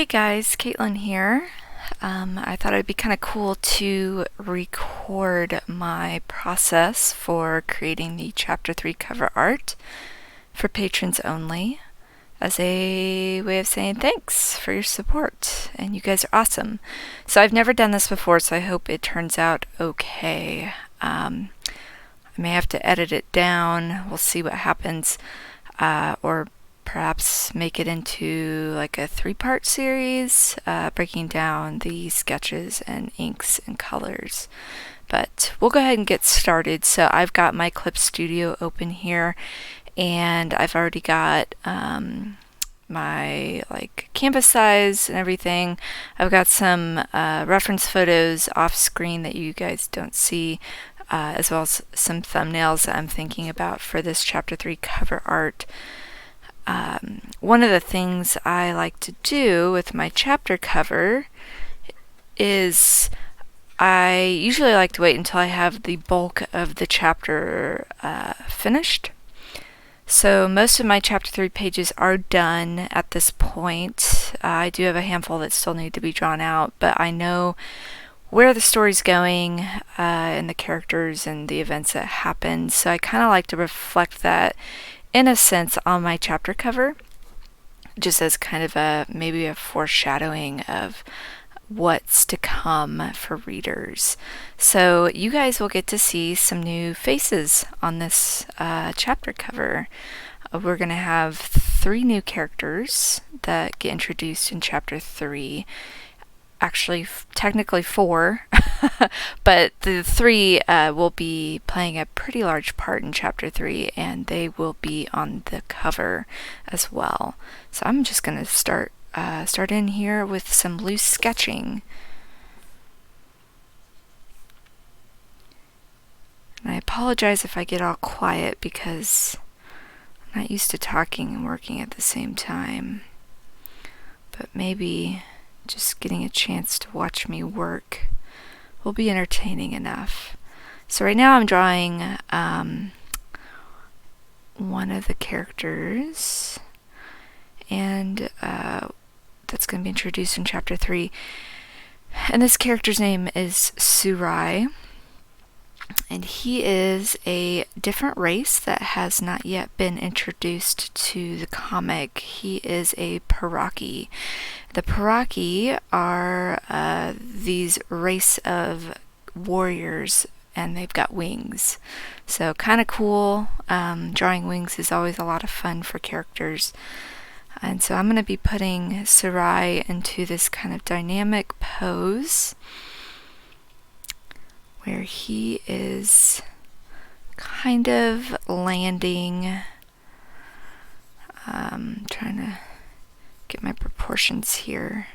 Hey guys, Caitlin here. I thought it'd be kind of cool to record my process for creating the Chapter 3 cover art for patrons only as a way of saying thanks for your support, and you guys are awesome. So I've never done this before, so I hope it turns out okay. I may have to edit it down. We'll see what happens, or perhaps make it into like a 3-part series, breaking down the sketches and inks and colors. But we'll go ahead and get started. So I've got my Clip Studio open here, and I've already got my like canvas size and everything. I've got some reference photos off screen that you guys don't see, as well as some thumbnails that I'm thinking about for this Chapter 3 cover art. One of the things I like to do with my chapter cover is I usually like to wait until I have the bulk of the chapter finished. So most of my Chapter 3 pages are done at this point. I do have a handful that still need to be drawn out, but I know where the story's going and the characters and the events that happen. So I kind of like to reflect that in a sense on my chapter cover, just as kind of maybe a foreshadowing of what's to come for readers. So you guys will get to see some new faces on this chapter cover. We're going to have 3 new characters that get introduced in Chapter 3. Actually, technically 4, but the 3 will be playing a pretty large part in Chapter 3, and they will be on the cover as well. So I'm just going to start in here with some loose sketching. And I apologize if I get all quiet because I'm not used to talking and working at the same time. But maybe just getting a chance to watch me work will be entertaining enough. So right now I'm drawing one of the characters, and that's going to be introduced in Chapter 3. And this character's name is Surai, and he is a different race that has not yet been introduced to the comic. He is a Paraki. The Paraki are these race of warriors, and they've got wings. So kind of cool. Drawing wings is always a lot of fun for characters. And so I'm going to be putting Sarai into this kind of dynamic pose where he is kind of landing. Trying to get my proportions here.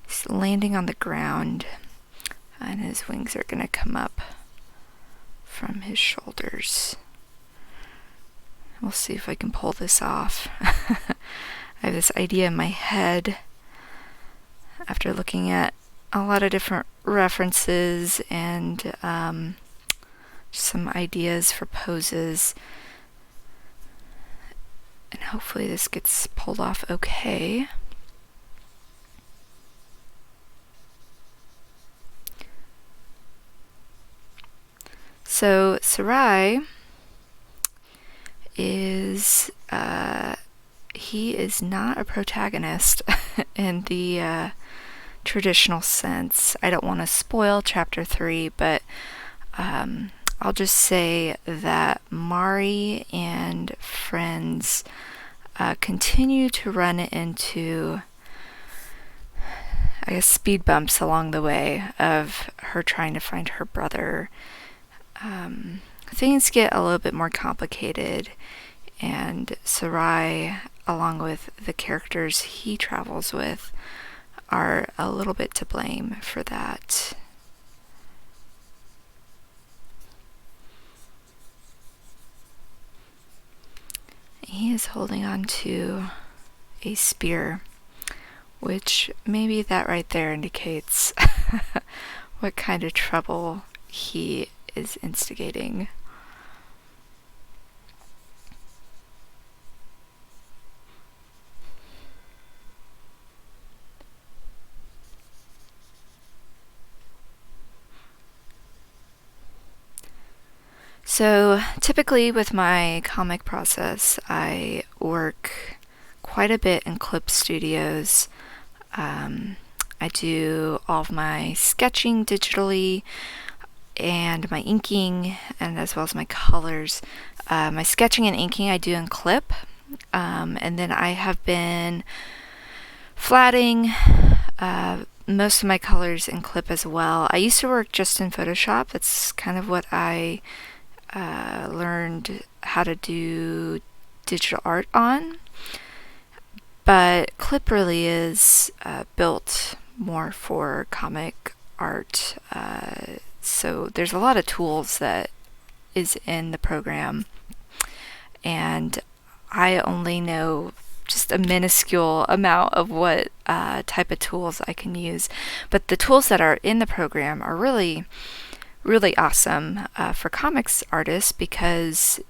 He's landing on the ground, and his wings are going to come up from his shoulders. We'll see if I can pull this off. I have this idea in my head after looking at a lot of different references and some ideas for poses. And hopefully this gets pulled off okay. So Sarai is he is not a protagonist in the traditional sense. I don't want to spoil Chapter 3, but I'll just say that Mari and friends continue to run into, I guess, speed bumps along the way of her trying to find her brother. Things get a little bit more complicated, and Sarai, along with the characters he travels with, are a little bit to blame for that. He is holding on to a spear, which maybe that right there indicates what kind of trouble he is instigating. So typically with my comic process, I work quite a bit in Clip Studios. I do all of my sketching digitally and my inking, and as well as my colors. My sketching and inking I do in Clip, and then I have been flatting most of my colors in Clip as well. I used to work just in Photoshop. That's kind of what I learned how to do digital art on. But Clip really is built more for comic art. So there's a lot of tools that is in the program, and I only know just a minuscule amount of what type of tools I can use. But the tools that are in the program are really awesome for comics artists, because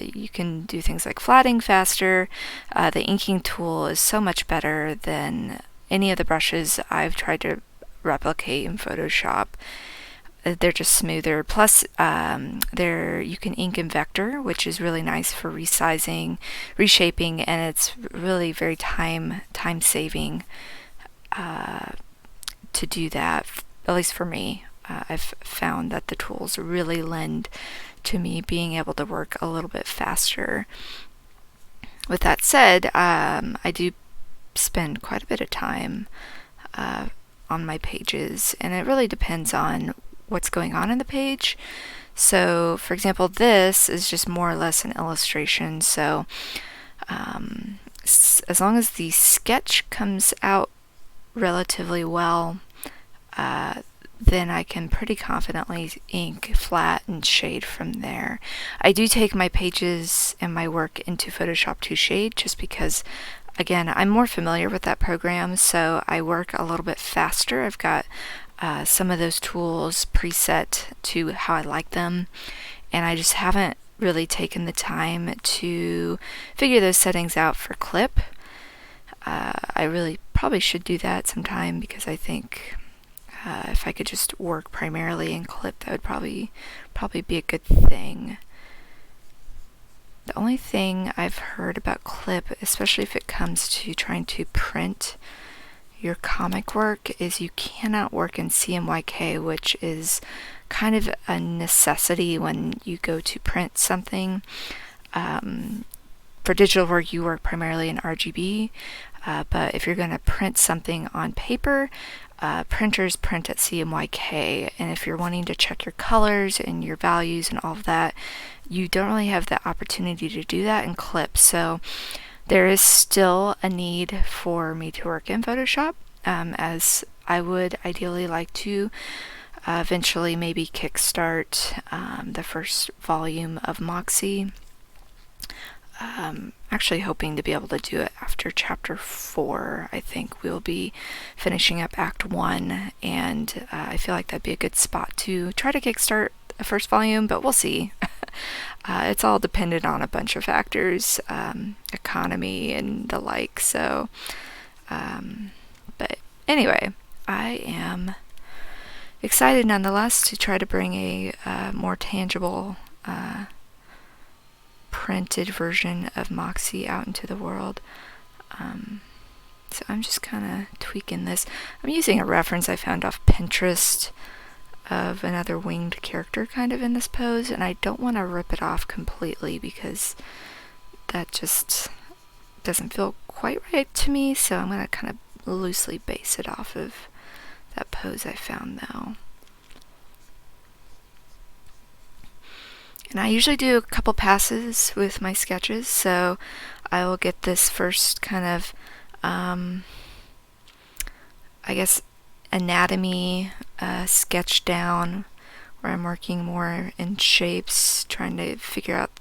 you can do things like flatting faster. The inking tool is so much better than any of the brushes I've tried to replicate in Photoshop. They're just smoother. Plus, you can ink in vector, which is really nice for resizing, reshaping, and it's really very time saving to do that. At least for me, I've found that the tools really lend to me being able to work a little bit faster. With that said, I do spend quite a bit of time on my pages, and it really depends on what's going on in the page. So, for example, this is just more or less an illustration. So, as long as the sketch comes out relatively well, then I can pretty confidently ink, flat, and shade from there. I do take my pages and my work into Photoshop to shade, just because, again, I'm more familiar with that program, so I work a little bit faster. I've got some of those tools preset to how I like them, and I just haven't really taken the time to figure those settings out for Clip. I really probably should do that sometime, because I think if I could just work primarily in Clip, that would probably be a good thing. The only thing I've heard about Clip, especially if it comes to trying to print your comic work, is you cannot work in CMYK, which is kind of a necessity when you go to print something. For digital work, you work primarily in RGB, but if you're going to print something on paper, printers print at CMYK, and if you're wanting to check your colors and your values and all of that, you don't really have the opportunity to do that in Clip. So there is still a need for me to work in Photoshop, as I would ideally like to eventually maybe kickstart the first volume of Moxie. Actually hoping to be able to do it after chapter 4. I think we'll be finishing up Act 1, and I feel like that'd be a good spot to try to kickstart a first volume, but we'll see. It's all dependent on a bunch of factors, economy and the like. So, but anyway, I am excited nonetheless to try to bring a more tangible printed version of Moxie out into the world. So I'm just kind of tweaking this. I'm using a reference I found off Pinterest of another winged character kind of in this pose, and I don't want to rip it off completely, because that just doesn't feel quite right to me, so I'm going to kind of loosely base it off of that pose I found though. And I usually do a couple passes with my sketches, so I will get this first kind of, I guess, anatomy sketch down, where I'm working more in shapes, trying to figure out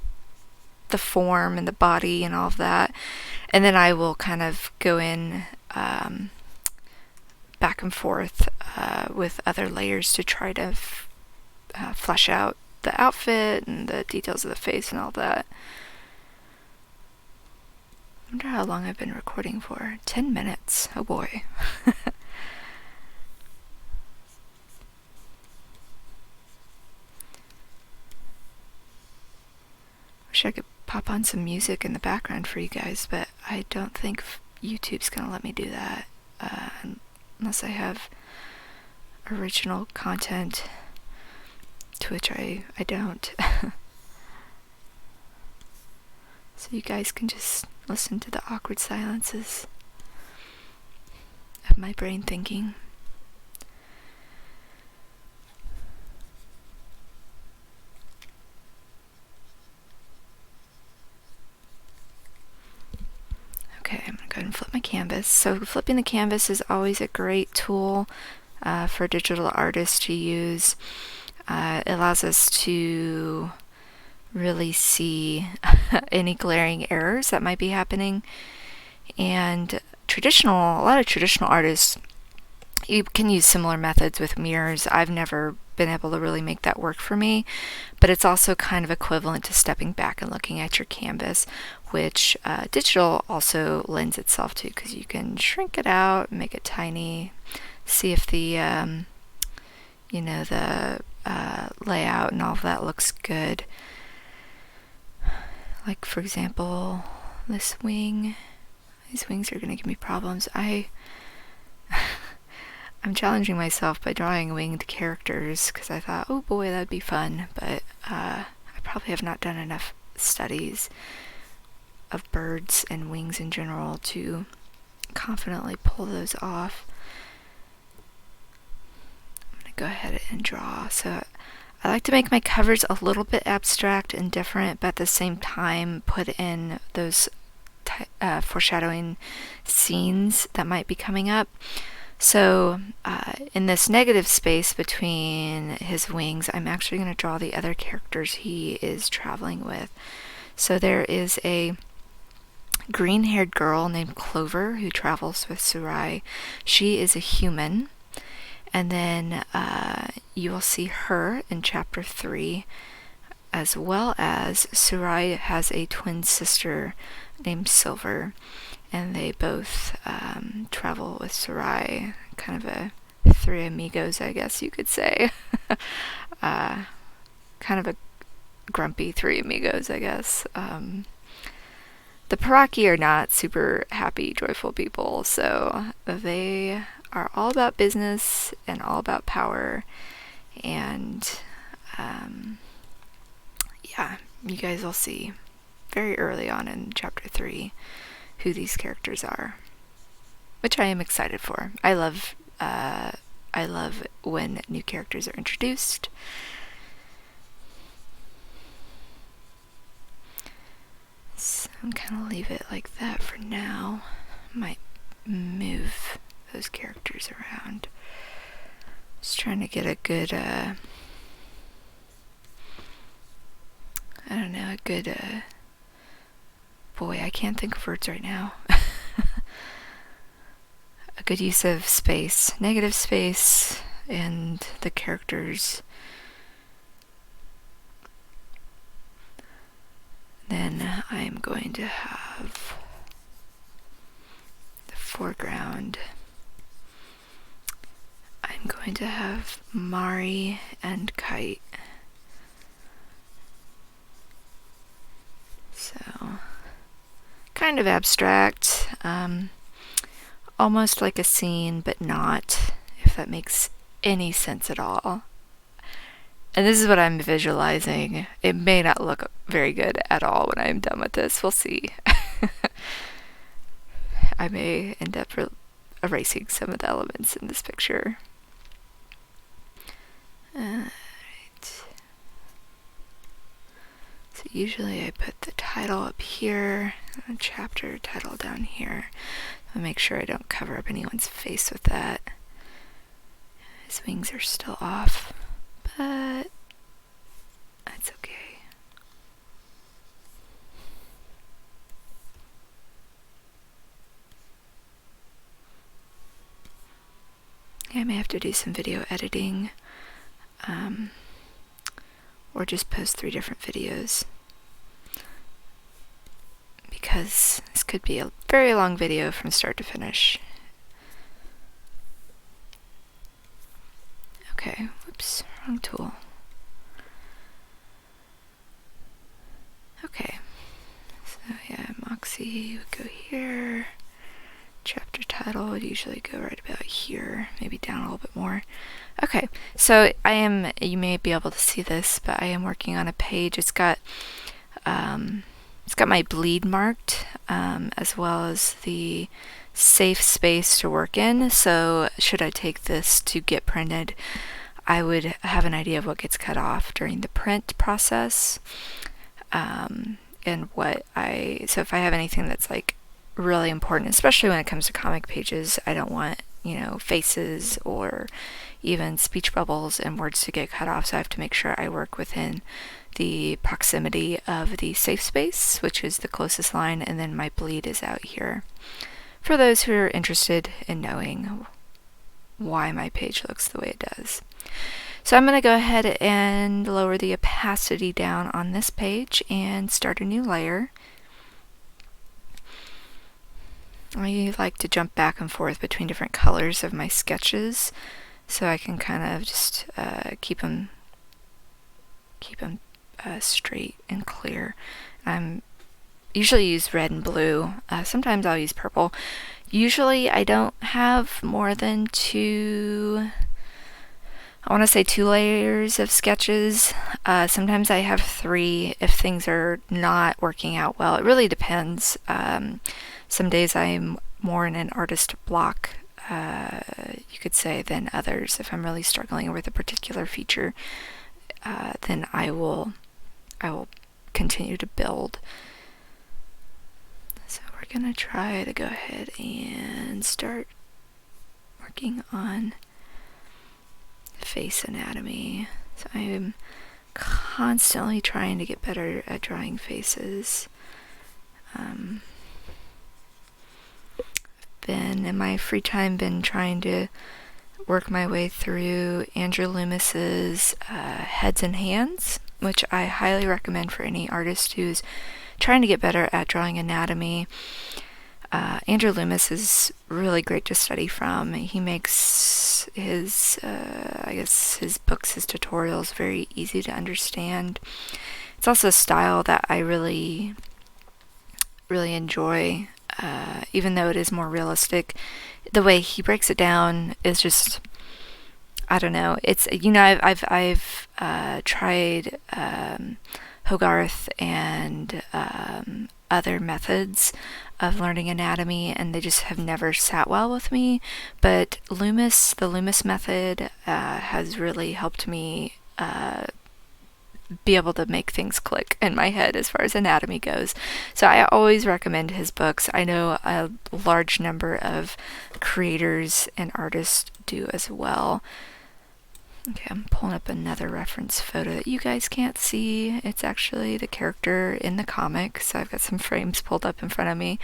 the form and the body and all of that. And then I will kind of go in back and forth with other layers to try to flesh out the outfit and the details of the face and all that. I wonder how long I've been recording for. 10 minutes. Oh boy. Wish I could pop on some music in the background for you guys, but I don't think YouTube's gonna let me do that unless I have original content, to which I don't. So you guys can just listen to the awkward silences of my brain thinking. Okay, I'm going to go ahead and flip my canvas. So flipping the canvas is always a great tool for digital artists to use. It allows us to really see any glaring errors that might be happening. And a lot of traditional artists, you can use similar methods with mirrors. I've never been able to really make that work for me, but it's also kind of equivalent to stepping back and looking at your canvas, which digital also lends itself to, because you can shrink it out, make it tiny, see if the the layout and all of that looks good. Like, for example, this wing. These wings are going to give me problems. I'm challenging myself by drawing winged characters, because I thought, oh boy, that'd be fun, but I probably have not done enough studies of birds and wings in general to confidently pull those off. I'm going to go ahead and draw. So I like to make my covers a little bit abstract and different, but at the same time put in those foreshadowing scenes that might be coming up. So in this negative space between his wings, I'm actually going to draw the other characters he is traveling with. So there is a green-haired girl named Clover who travels with Surai. She is a human. And then you will see her in chapter 3, as well as Surai has a twin sister named Silver, and they both travel with Surai, kind of a three amigos, I guess you could say. Kind of a grumpy three amigos, I guess. The Paraki are not super happy, joyful people, so they are all about business and all about power, and yeah, you guys will see very early on in chapter 3 who these characters are, which I am excited for. I love when new characters are introduced. So I'm gonna leave it like that for now. Might move those characters around. Just trying to get a good boy, I can't think of words right now. A good use of space, negative space, and the characters. Then I'm going to have the foreground. I'm going to have Mari and Kite. So, kind of abstract, almost like a scene, but not, if that makes any sense at all. And this is what I'm visualizing. It may not look very good at all when I'm done with this. We'll see. I may end up erasing some of the elements in this picture. Alright. So usually I put the title up here, and the chapter title down here. I'll make sure I don't cover up anyone's face with that. His wings are still off, but that's okay. I may have to do some video editing, or just post 3 different videos, because this could be a very long video from start to finish. Okay, whoops, wrong tool. Okay, so yeah, Moxie would go here. Chapter title would usually go right about here, maybe down a little bit more. Okay, so you may be able to see this, but I am working on a page. It's got my bleed marked, as well as the safe space to work in. So should I take this to get printed, I would have an idea of what gets cut off during the print process. And so if I have anything that's like really important, especially when it comes to comic pages, I don't want, faces or even speech bubbles and words to get cut off, so I have to make sure I work within the proximity of the safe space, which is the closest line, and then my bleed is out here. For those who are interested in knowing why my page looks the way it does. So I'm going to go ahead and lower the opacity down on this page and start a new layer. I like to jump back and forth between different colors of my sketches, so I can kind of just keep them straight and clear. I usually use red and blue. Sometimes I'll use purple. Usually I don't have more than two layers of sketches. Sometimes I have 3 if things are not working out well. It really depends. Some days I'm more in an artist block, you could say, than others. If I'm really struggling with a particular feature, then I will continue to build. So we're gonna try to go ahead and start working on face anatomy. So I'm constantly trying to get better at drawing faces. In my free time, been trying to work my way through Andrew Loomis's Heads and Hands, which I highly recommend for any artist who's trying to get better at drawing anatomy. Andrew Loomis is really great to study from. He makes his books, his tutorials, very easy to understand. It's also a style that I really, really enjoy. Even though it is more realistic, the way he breaks it down is just, I don't know. It's, I've tried Hogarth and other methods of learning anatomy, and they just have never sat well with me. But the Loomis method has really helped me be able to make things click in my head as far as anatomy goes. So I always recommend his books. I know a large number of creators and artists do as well. Okay, I'm pulling up another reference photo that you guys can't see. It's actually the character in the comic, so I've got some frames pulled up in front of me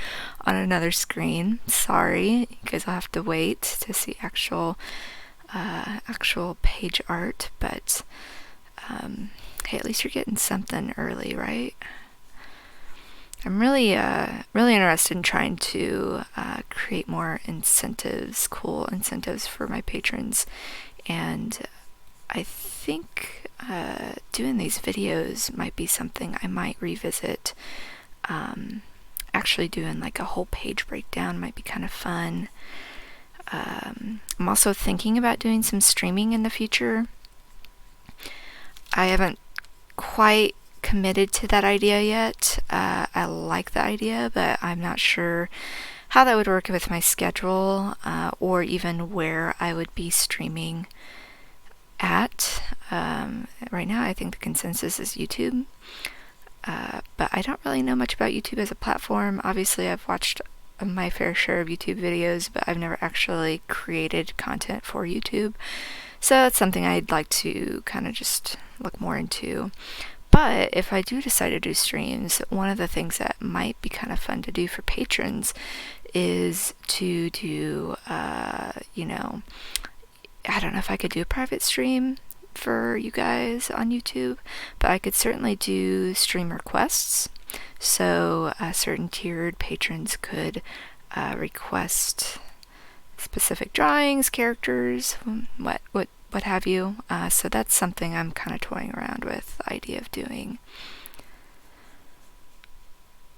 on another screen. Sorry, you guys will have to wait to see actual page art, but hey, at least you're getting something early, right? I'm really interested in trying to create more incentives, cool incentives for my patrons, and I think doing these videos might be something I might revisit. Actually doing like a whole page breakdown might be kind of fun. I'm also thinking about doing some streaming in the future. I haven't quite committed to that idea yet. I like the idea, but I'm not sure how that would work with my schedule, or even where I would be streaming at. Right now I think the consensus is YouTube, but I don't really know much about YouTube as a platform. Obviously I've watched my fair share of YouTube videos, but I've never actually created content for YouTube. So that's something I'd like to kind of just look more into. But if I do decide to do streams, one of the things that might be kind of fun to do for patrons is to do, I don't know if I could do a private stream for you guys on YouTube, but I could certainly do stream requests. So certain tiered patrons could request specific drawings, characters, what have you. So that's something I'm kind of toying around with, the idea of doing.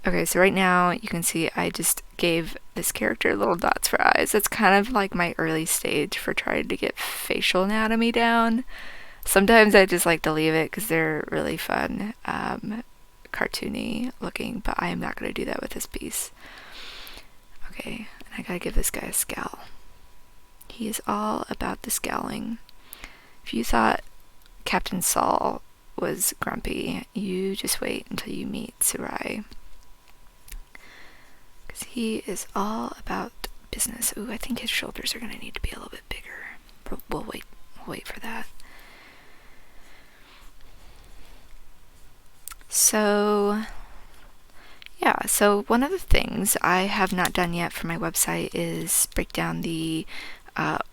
Okay, so right now you can see I just gave this character little dots for eyes. That's kind of like my early stage for trying to get facial anatomy down. Sometimes I just like to leave it because they're really fun, cartoony looking, but I am not going to do that with this piece. Okay, and I gotta give this guy a scowl. He is all about the scowling. If you thought Captain Saul was grumpy, you just wait until you meet Sarai. Because he is all about business. Ooh, I think his shoulders are going to need to be a little bit bigger. But we'll wait for that. So, yeah, so one of the things I have not done yet for my website is break down the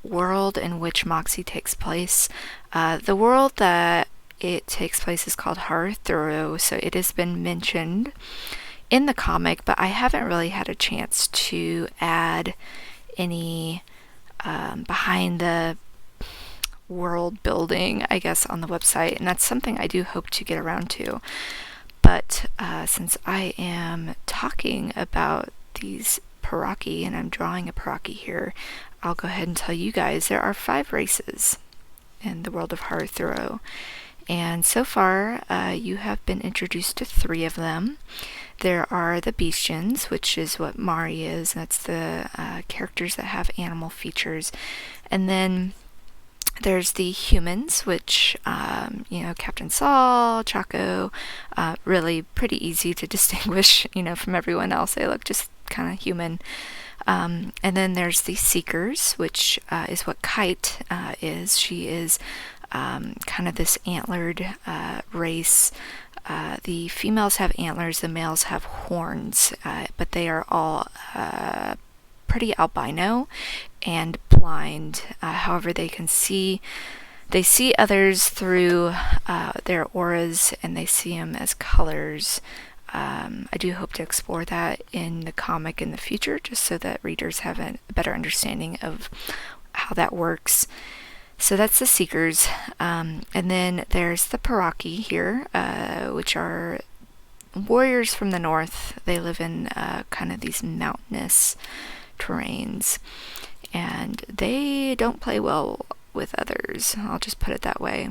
world in which Moxie takes place. The world that it takes place is called Haruthuro, so it has been mentioned in the comic, but I haven't really had a chance to add any behind the world building, I guess, on the website, and that's something I do hope to get around to. But since I am talking about these Paraki, and I'm drawing a Paraki here, I'll go ahead and tell you guys there are 5 races in the world of Haruthuro. And so far, you have been introduced to 3 of them. There are the Bestians, which is what Mari is. That's the characters that have animal features. And then there's the humans, which, Captain Saul, Chaco, really pretty easy to distinguish, from everyone else. They look just kind of human. And then there's the Seekers, which is what Kite is. She is kind of this antlered race. The females have antlers, the males have horns, but they are all pretty albino and blind. However, they see others through their auras, and they see them as colors. I do hope to explore that in the comic in the future, just so that readers have a better understanding of how that works. So that's the Seekers. And then there's the Paraki here, which are warriors from the north. They live in kind of these mountainous terrains, and they don't play well with others. I'll just put it that way.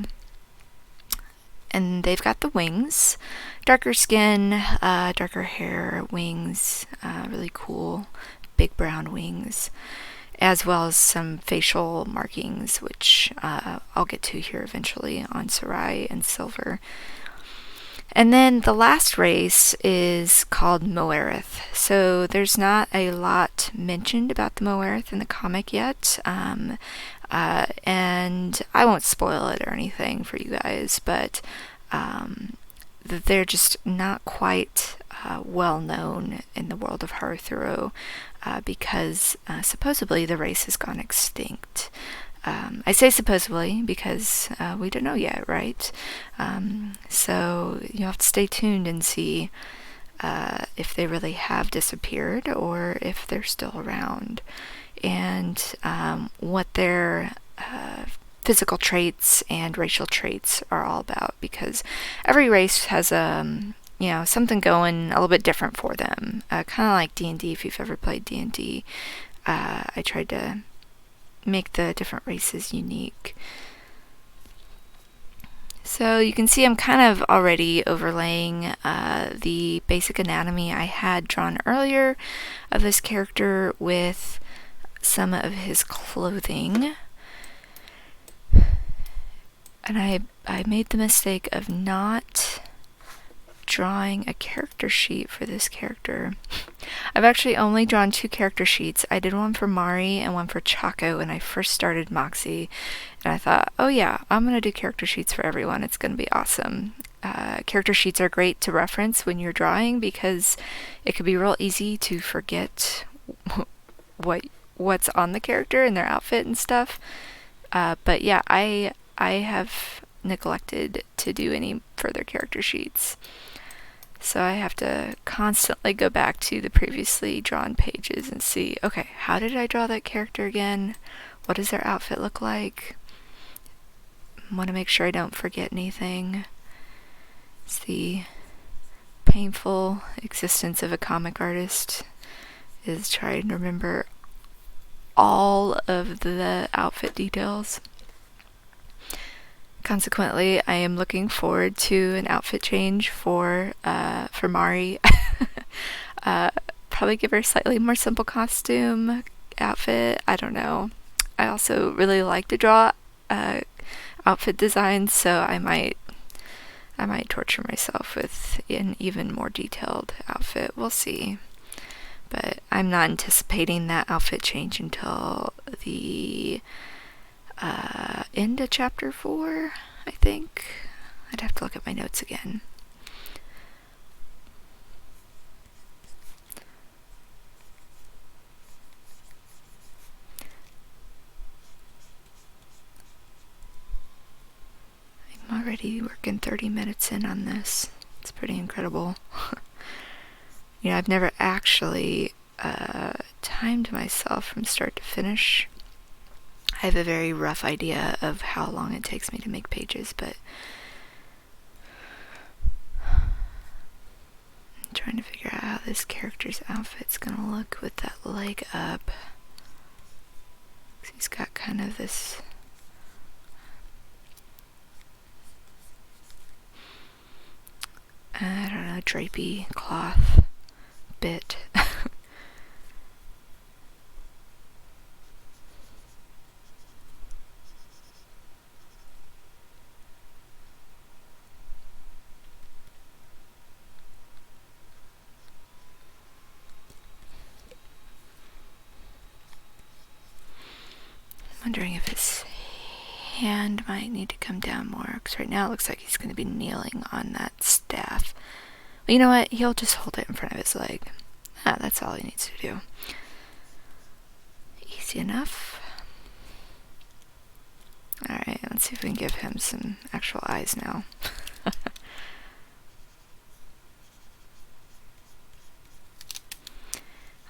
And they've got the wings, darker skin, darker hair, wings, really cool, big brown wings, as well as some facial markings, which I'll get to here eventually on Sarai and Silver. And then the last race is called Moerith. So there's not a lot mentioned about the Moerith in the comic yet, and I won't spoil it or anything for you guys, but they're just not quite well known in the world of Haruthuro, because supposedly the race has gone extinct. I say supposedly because we don't know yet, right? So you'll have to stay tuned and see if they really have disappeared or if they're still around, and what their physical traits and racial traits are all about, because every race has something going a little bit different for them, kind of like D&D. If you've ever played D&D, I tried to make the different races unique. So you can see I'm kind of already overlaying the basic anatomy I had drawn earlier of this character with some of his clothing. And I made the mistake of not drawing a character sheet for this character. I've actually only drawn 2 character sheets. I did one for Mari and one for Chaco when I first started Moxie, and I thought, oh yeah, I'm going to do character sheets for everyone. It's going to be awesome. Character sheets are great to reference when you're drawing because it could be real easy to forget what's on the character and their outfit and stuff. But yeah, I have neglected to do any further character sheets. So I have to constantly go back to the previously drawn pages and see, okay, how did I draw that character again? What does their outfit look like? I want to make sure I don't forget anything. It's the painful existence of a comic artist is trying to remember all of the outfit details. Consequently, I am looking forward to an outfit change for Mari. Probably give her a slightly more simple costume outfit. I don't know. I also really like to draw outfit designs, so I might torture myself with an even more detailed outfit. We'll see. But I'm not anticipating that outfit change until the end of chapter 4, I think. I'd have to look at my notes again. I'm already working 30 minutes in on this. It's pretty incredible. You know, I've never actually timed myself from start to finish. I have a very rough idea of how long it takes me to make pages, but I'm trying to figure out how this character's outfit's gonna look with that leg up. He's got kind of this I don't know, drapey cloth bit. Wondering if his hand might need to come down more, because right now it looks like he's going to be kneeling on that staff. But you know what? He'll just hold it in front of his leg. That's all he needs to do. Easy enough. Alright, let's see if we can give him some actual eyes now.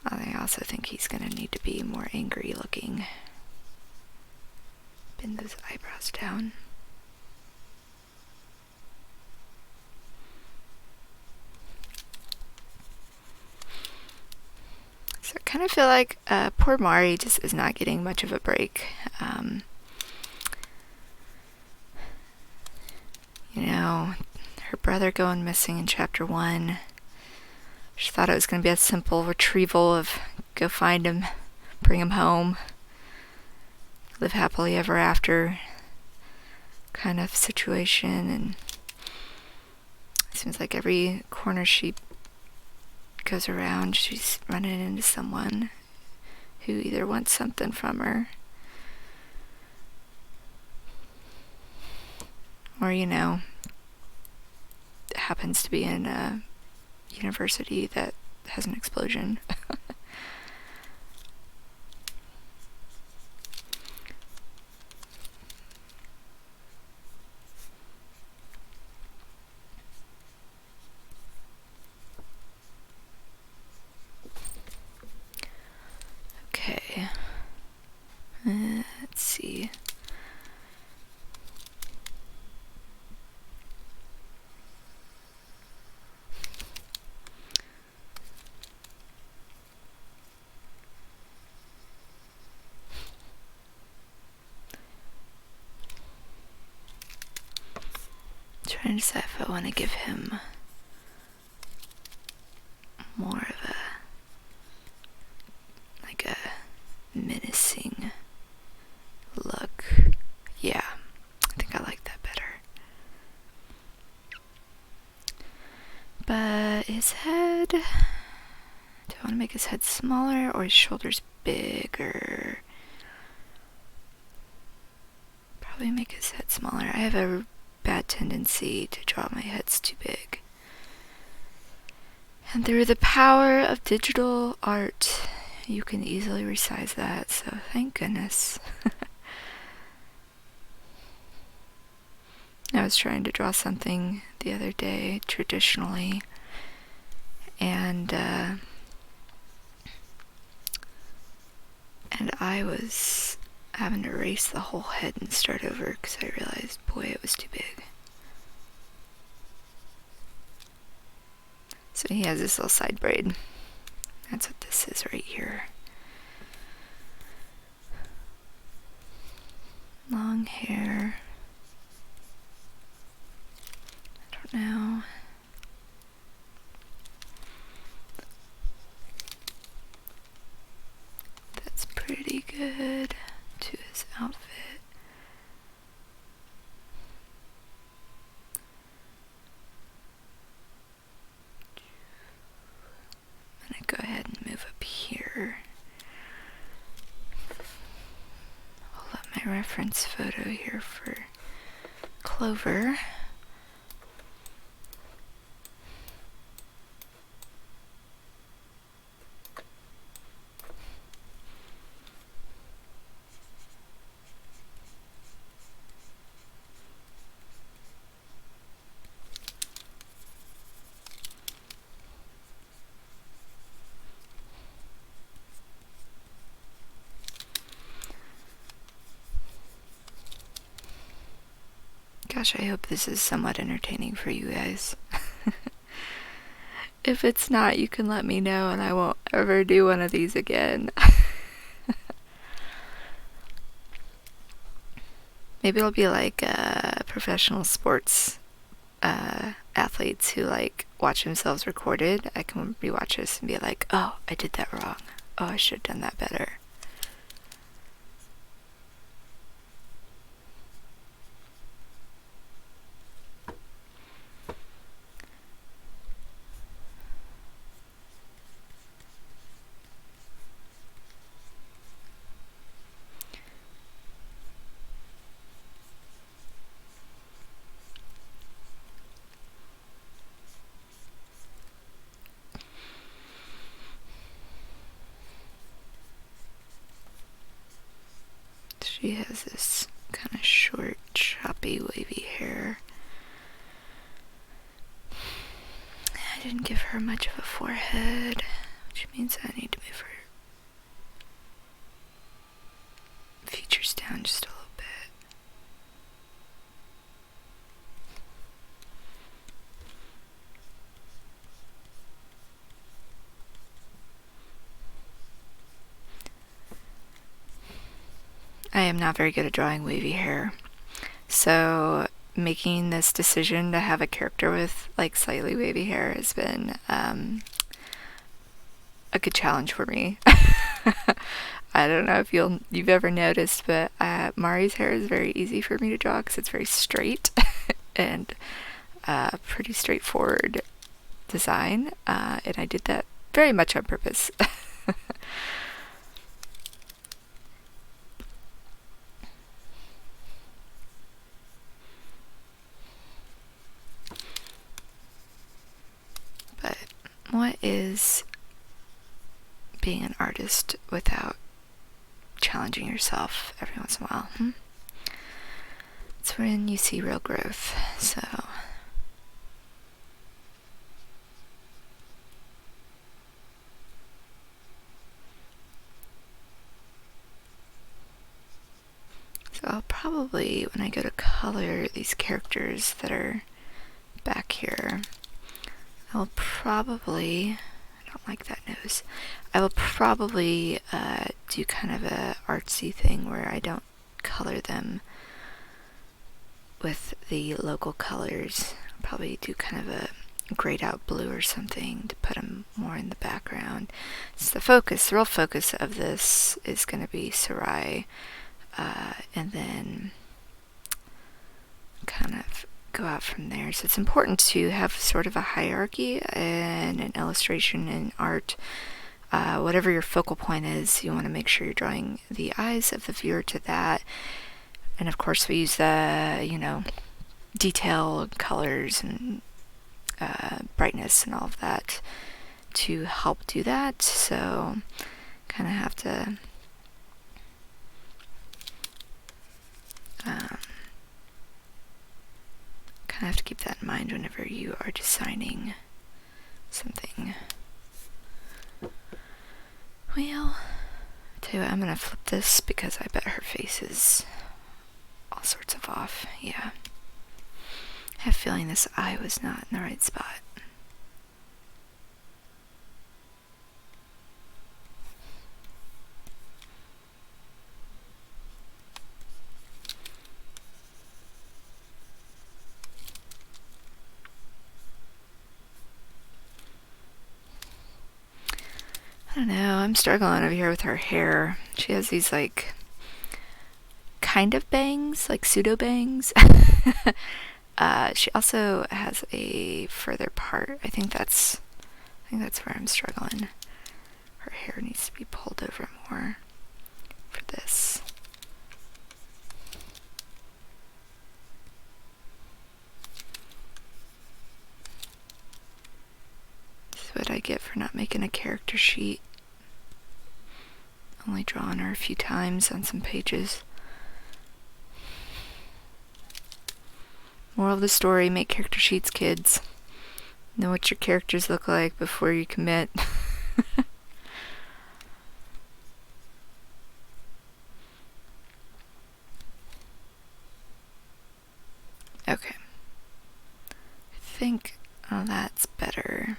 I also think he's going to need to be more angry looking. Bend those eyebrows down. So I kind of feel like poor Mari just is not getting much of a break. You know, her brother going missing in chapter 1. She thought it was going to be a simple retrieval of go find him, bring him home, live happily ever after kind of situation, and it seems like every corner she goes around, she's running into someone who either wants something from her or, you know, happens to be in a university that has an explosion. Okay. Let's see. Trying to decide if I want to give him more of a menacing look. Yeah, I think I like that better. But his head, do I want to make his head smaller or his shoulders bigger? Probably make his head smaller. I have a bad tendency to draw my heads too big. And through the power of digital art, you can easily resize that, so thank goodness. I was trying to draw something the other day, traditionally, and I was having to erase the whole head and start over because I realized, boy, it was too big. So he has this little side braid. That's what this is right here. Long hair. I don't know. That's pretty good to his outfit. I'm gonna go ahead and move up here. Hold up my reference photo here for Clover. Gosh, I hope this is somewhat entertaining for you guys. If it's not, you can let me know and I won't ever do one of these again. Maybe it'll be like professional sports athletes who like watch themselves recorded. I can rewatch this and be like, oh, I did that wrong. Oh, I should have done that better. She has this kind of short, choppy, wavy hair. I didn't give her much of a forehead, which means I need to move her features down just a little bit. I am not very good at drawing wavy hair, so making this decision to have a character with like slightly wavy hair has been a good challenge for me. I don't know if you've ever noticed, but Mari's hair is very easy for me to draw because it's very straight and pretty straightforward design, and I did that very much on purpose. But what is being an artist without challenging yourself every once in a while? It's when you see real growth. So I'll probably, when I go to color these characters that are back here, I'll probably, I don't like that nose, I will probably do kind of a artsy thing where I don't color them with the local colors. I'll probably do kind of a grayed out blue or something to put them more in the background. So the real focus of this is going to be Sarai, and then kind of go out from there. So it's important to have sort of a hierarchy in an illustration and art. Whatever your focal point is, you want to make sure you're drawing the eyes of the viewer to that. And of course we use the, detail, colors, and brightness and all of that to help do that. So kind of have to keep that in mind whenever you are designing something. Well, tell you what, I'm gonna flip this because I bet her face is all sorts of off. Yeah. I have a feeling this eye was not in the right spot. I don't know, I'm struggling over here with her hair. She has these like kind of bangs, like pseudo bangs. She also has a further part. I think that's where I'm struggling. Her hair needs to be pulled over more for this. This is what I get for not making a character sheet. Only drawing her a few times on some pages. Moral of the story, make character sheets, kids. Know what your characters look like before you commit. Okay. I think that's better.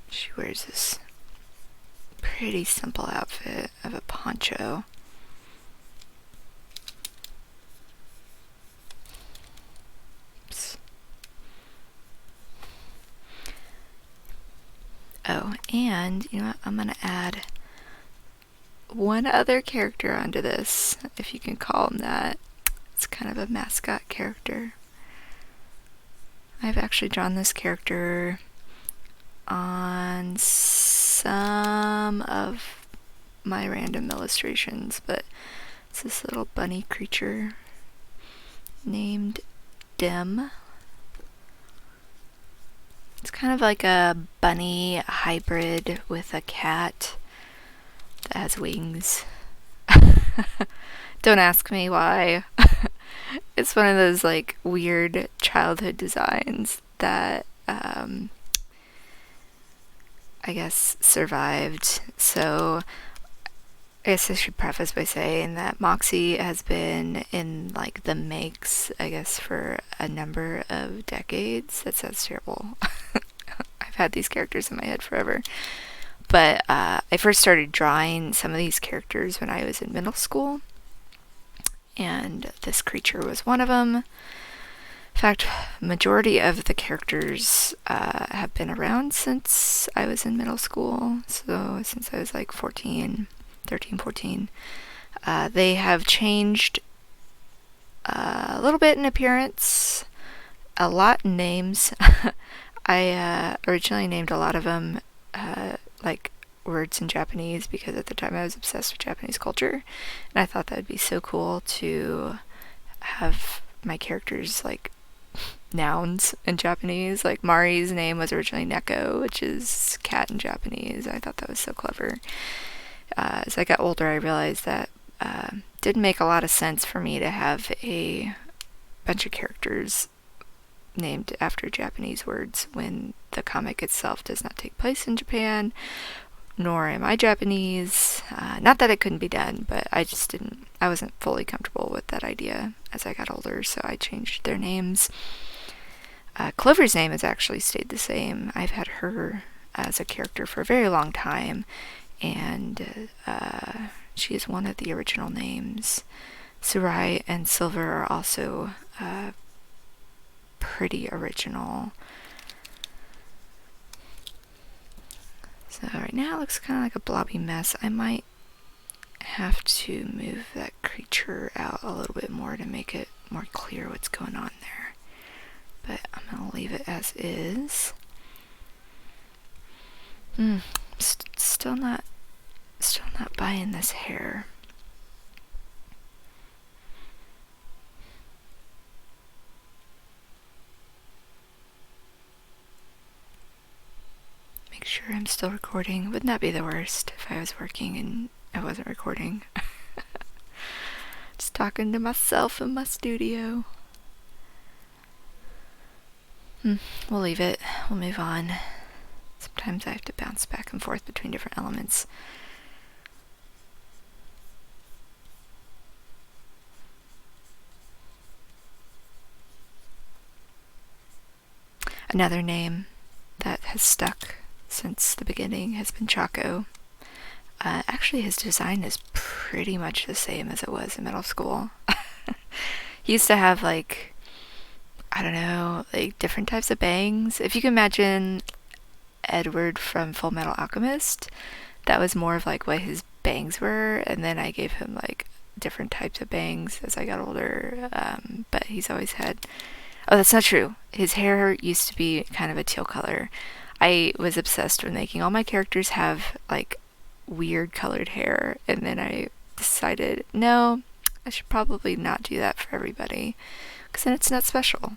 She wears this pretty simple outfit of a poncho. Oops. Oh, and you know what? I'm gonna add one other character onto this, if you can call him that. It's kind of a mascot character. I've actually drawn this character on some of my random illustrations, but it's this little bunny creature named Dim. It's kind of like a bunny hybrid with a cat that has wings. Don't ask me why. It's one of those like weird childhood designs that I guess survived. So I guess I should preface by saying that Moxie has been in like the makes, I guess, for a number of decades. That sounds terrible. I've had these characters in my head forever. But I first started drawing some of these characters when I was in middle school. And this creature was one of them. In fact, majority of the characters have been around since I was in middle school. So since I was like 13, 14. They have changed a little bit in appearance, a lot in names. I originally named a lot of them like words in Japanese because at the time I was obsessed with Japanese culture, and I thought that would be so cool to have my characters like nouns in Japanese. Like Mari's name was originally Neko, which is cat in Japanese. I thought that was so clever. As I got older, I realized that didn't make a lot of sense for me to have a bunch of characters named after Japanese words when the comic itself does not take place in Japan, nor am I Japanese. Not that it couldn't be done, but I wasn't fully comfortable with that idea as I got older, so I changed their names. Clover's name has actually stayed the same. I've had her as a character for a very long time, and she is one of the original names. Surai and Silver are also pretty original. So right now it looks kind of like a blobby mess. I might have to move that creature out a little bit more to make it more clear what's going on there. But I'm going to leave it as is. Still not buying this hair. Make sure I'm still recording. Wouldn't that be the worst if I was working and I wasn't recording? Just talking to myself in my studio. We'll leave it. We'll move on. Sometimes I have to bounce back and forth between different elements. Another name that has stuck since the beginning has been Chaco. Actually, his design is pretty much the same as it was in middle school. He used to have like I don't know, like different types of bangs. If you can imagine Edward from Full Metal Alchemist, that was more of like what his bangs were, and then I gave him like different types of bangs as I got older. But he's always had. Oh, that's not true. His hair used to be kind of a teal color. I was obsessed with making all my characters have like weird colored hair, and then I decided, no, I should probably not do that for everybody, because then it's not special.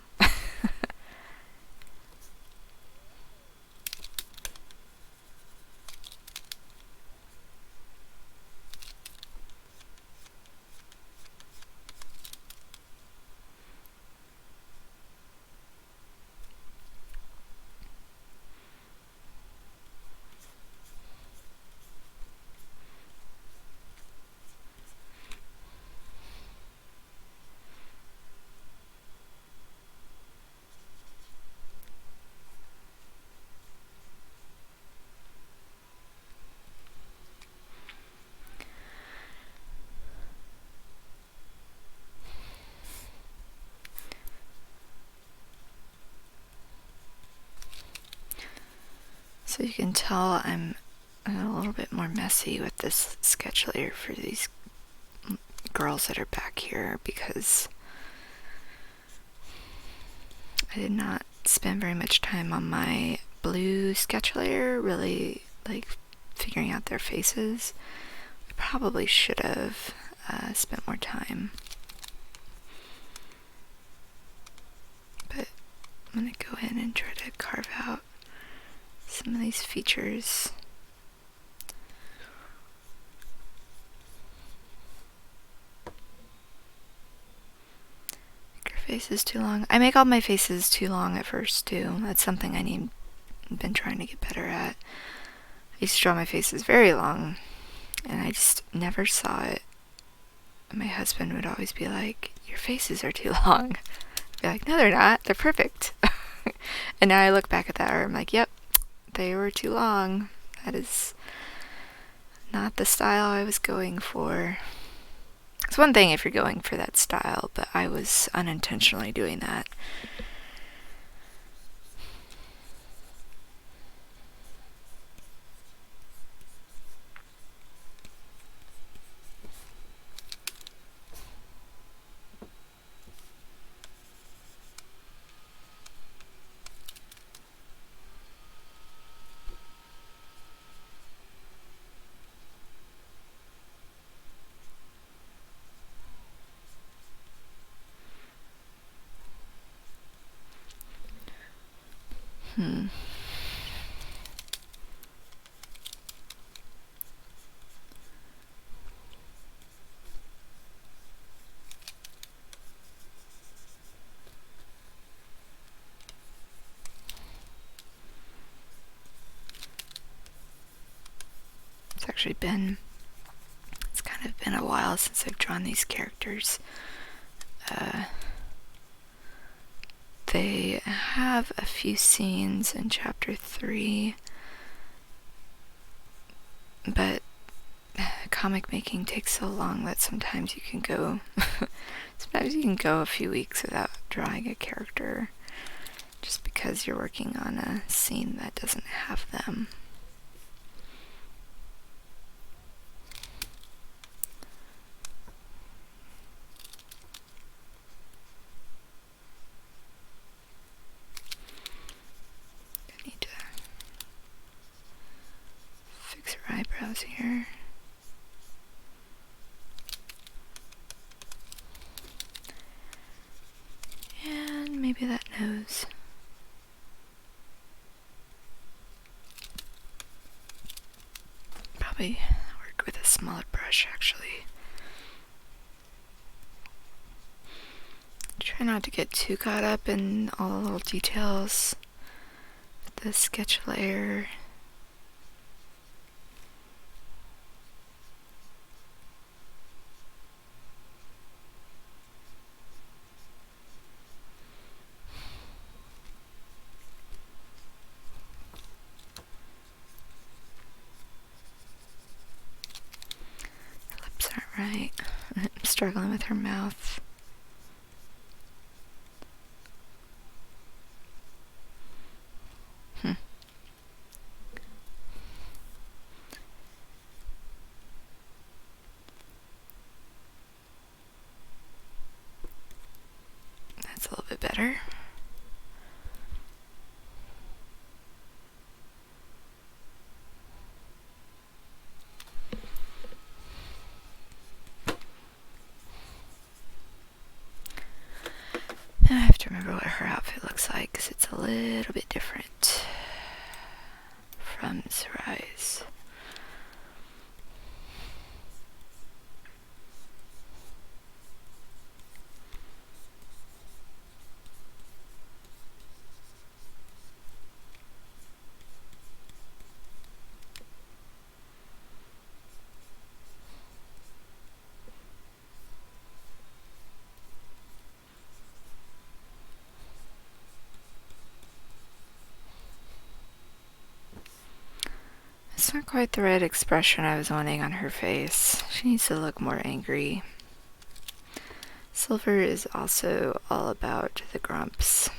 So you can tell I'm a little bit more messy with this sketch layer for these girls that are back here, because I did not spend very much time on my blue sketch layer, really like figuring out their faces. I probably should have spent more time. But I'm going to go in and try to carve out some of these features. Make your faces too long. I make all my faces too long at first too. That's something I've been trying to get better at. I used to draw my faces very long, and I just never saw it. My husband would always be like, your faces are too long. I'd be like, no, they're not. They're perfect. And now I look back at that art, I'm like, yep, they were too long. That is not the style I was going for. It's one thing if you're going for that style, but I was unintentionally doing that. It's kind of been a while since I've drawn these characters. They have a few scenes in chapter 3, but comic making takes so long that sometimes you can go a few weeks without drawing a character, just because you're working on a scene that doesn't have them. Eyebrows here. And maybe that nose. Probably work with a smaller brush, actually. Try not to get too caught up in all the little details with the sketch layer. Right. I'm struggling with her mouth. looks like, because it's a little bit different from Sarai's. It's not quite the right expression I was wanting on her face. She needs to look more angry. Silver is also all about the grumps.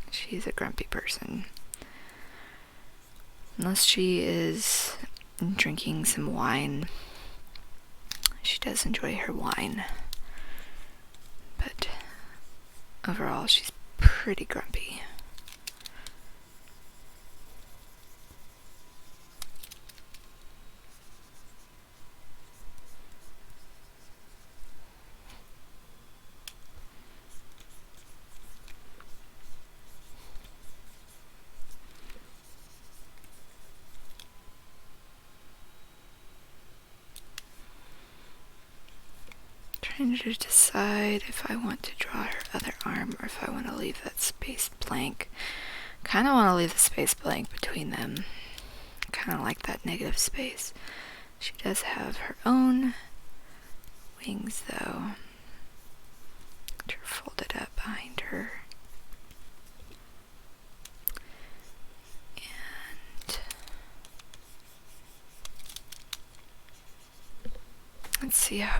She's a grumpy person. Unless she is drinking some wine. She does enjoy her wine. But overall, she's pretty grumpy. Trying to decide if I want to draw her other arm or if I want to leave that space blank. Kind of want to leave the space blank between them. Kind of like that negative space. She does have her own wings though. They're folded up behind her. And let's see how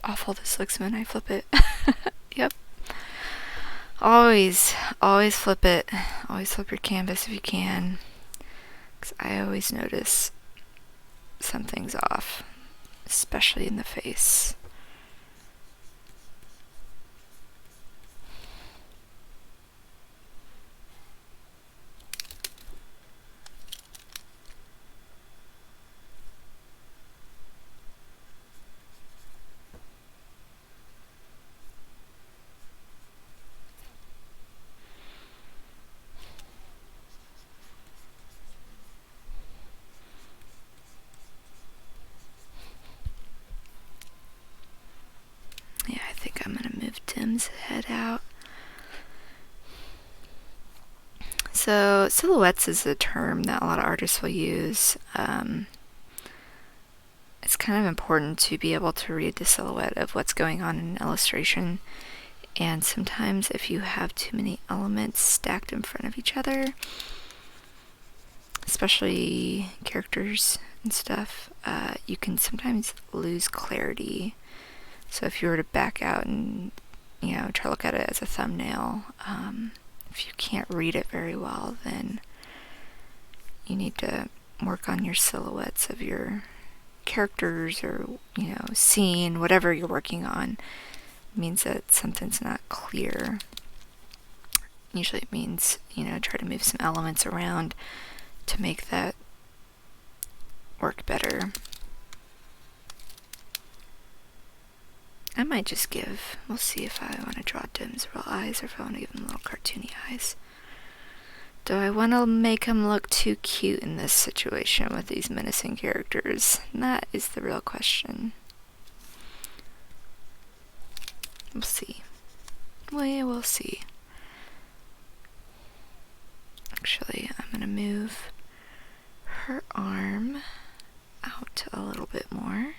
awful this looks when I flip it. Yep. Always flip it. Always flip your canvas if you can. Because I always notice something's off. Especially in the face. Yeah, I think I'm going to move Tim's head out. So, silhouettes is a term that a lot of artists will use. It's kind of important to be able to read the silhouette of what's going on in an illustration. And sometimes if you have too many elements stacked in front of each other, especially characters and stuff, you can sometimes lose clarity. So if you were to back out and, try to look at it as a thumbnail, if you can't read it very well, then you need to work on your silhouettes of your characters or, scene, whatever you're working on. It means that something's not clear. Usually it means, try to move some elements around to make that work better. I might just we'll see if I want to draw Dim's real eyes or if I want to give him little cartoony eyes. Do I want to make him look too cute in this situation with these menacing characters? That is the real question. We'll see. We'll see. Actually, I'm going to move her arm out a little bit more.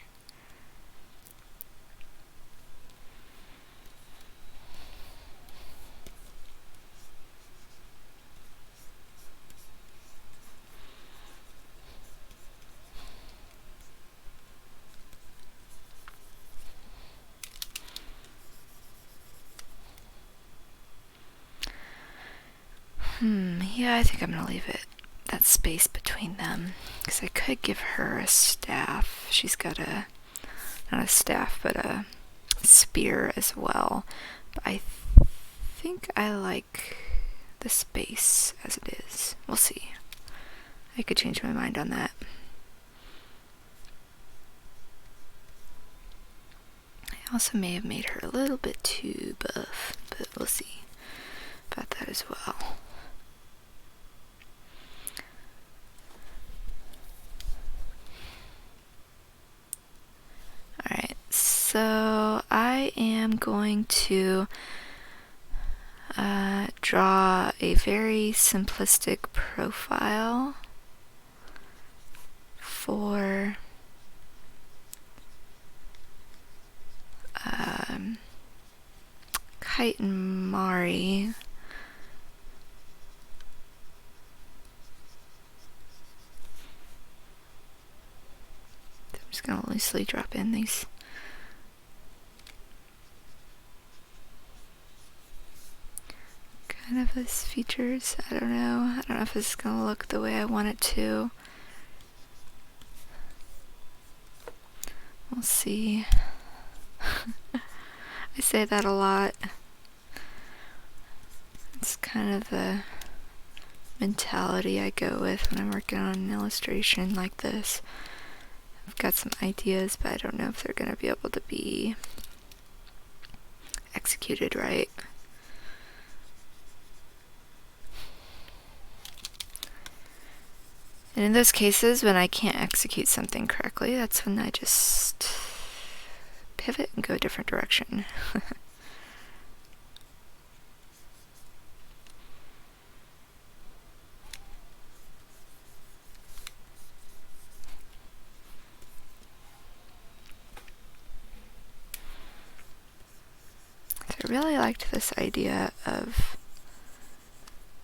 Yeah, I think I'm going to leave that space between them. Because I could give her a staff. She's got not a staff, but a spear as well. But I think I like the space as it is. We'll see. I could change my mind on that. I also may have made her a little bit too buff, but we'll see about as well. Alright, so I am going to draw a very simplistic profile for Kite and Mari. I'm just going to loosely drop in these kind of as features. I don't know if this is going to look the way I want it to. We'll see. I say that a lot. It's kind of the mentality I go with when I'm working on an illustration like this. I've got some ideas, but I don't know if they're going to be able to be executed right. And in those cases, when I can't execute something correctly, that's when I just pivot and go a different direction. So I really liked this idea of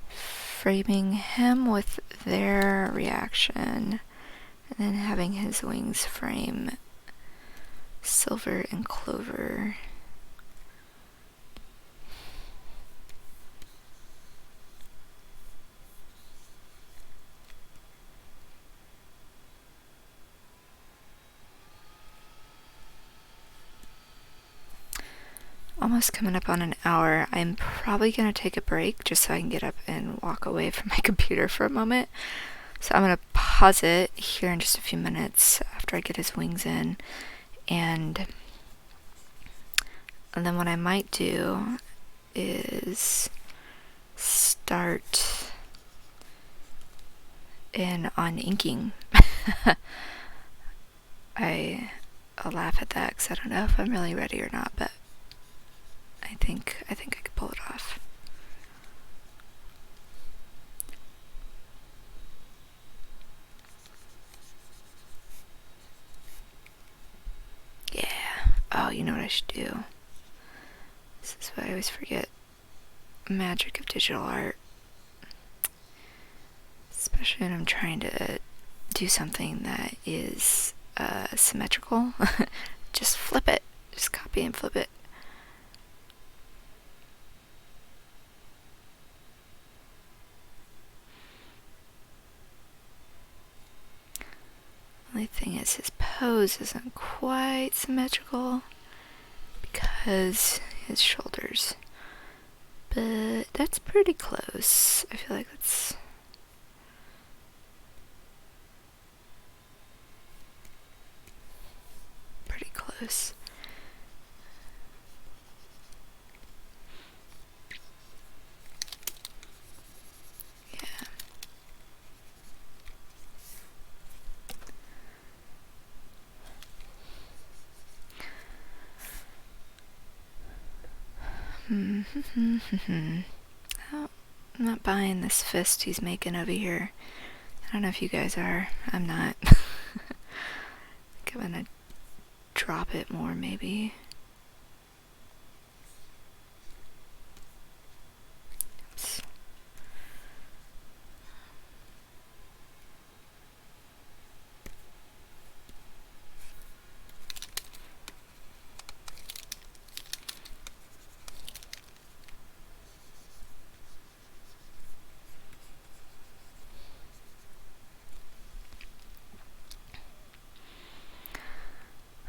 framing him with their reaction and then having his wings frame Silver and Clover. Almost coming up on an hour. I'm probably going to take a break just so I can get up and walk away from my computer for a moment. So I'm going to pause it here in just a few minutes after I get his wings in. And then what I might do is start in on inking. I'll laugh at that because I don't know if I'm really ready or not, but I think I could pull it off. Yeah. Oh, you know what I should do? This is what I always forget. Magic of digital art. Especially when I'm trying to do something that is symmetrical. Just flip it. Just copy and flip it. Only thing is his pose isn't quite symmetrical because his shoulders. But that's pretty close. I feel like that's pretty close. Yeah. Oh, I'm not buying this fist he's making over here. I don't know if you guys are. I'm not. I think I'm gonna drop it more, maybe. Oops.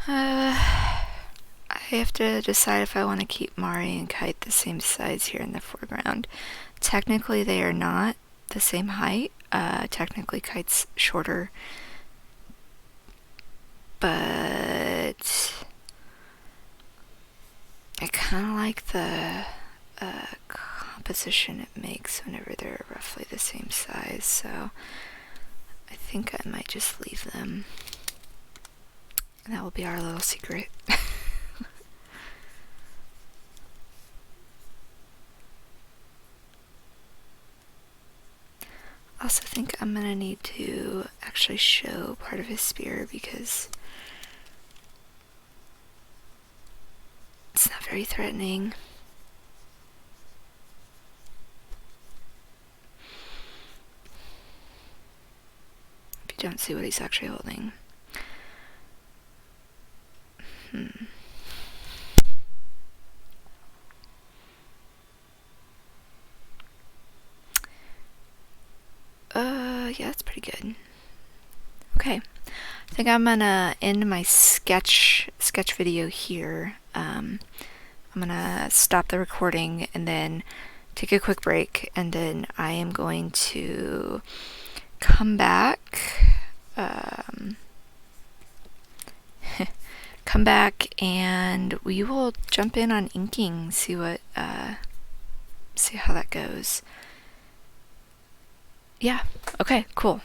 I have to decide if I want to keep Mari and Kite the same size here in the foreground. Technically, they are not the same height. Technically, Kite's shorter. But I kind of like the composition it makes whenever they're roughly the same size, so I think I might just leave them. And that will be our little secret. I also think I'm gonna need to actually show part of his spear because it's not very threatening. If you don't see what he's actually holding. Yeah, that's pretty good. Okay, I think I'm gonna end my sketch video here. I'm gonna stop the recording and then take a quick break, and then I am going to come back. Come back and we will jump in on inking, see how that goes. Yeah, okay, cool.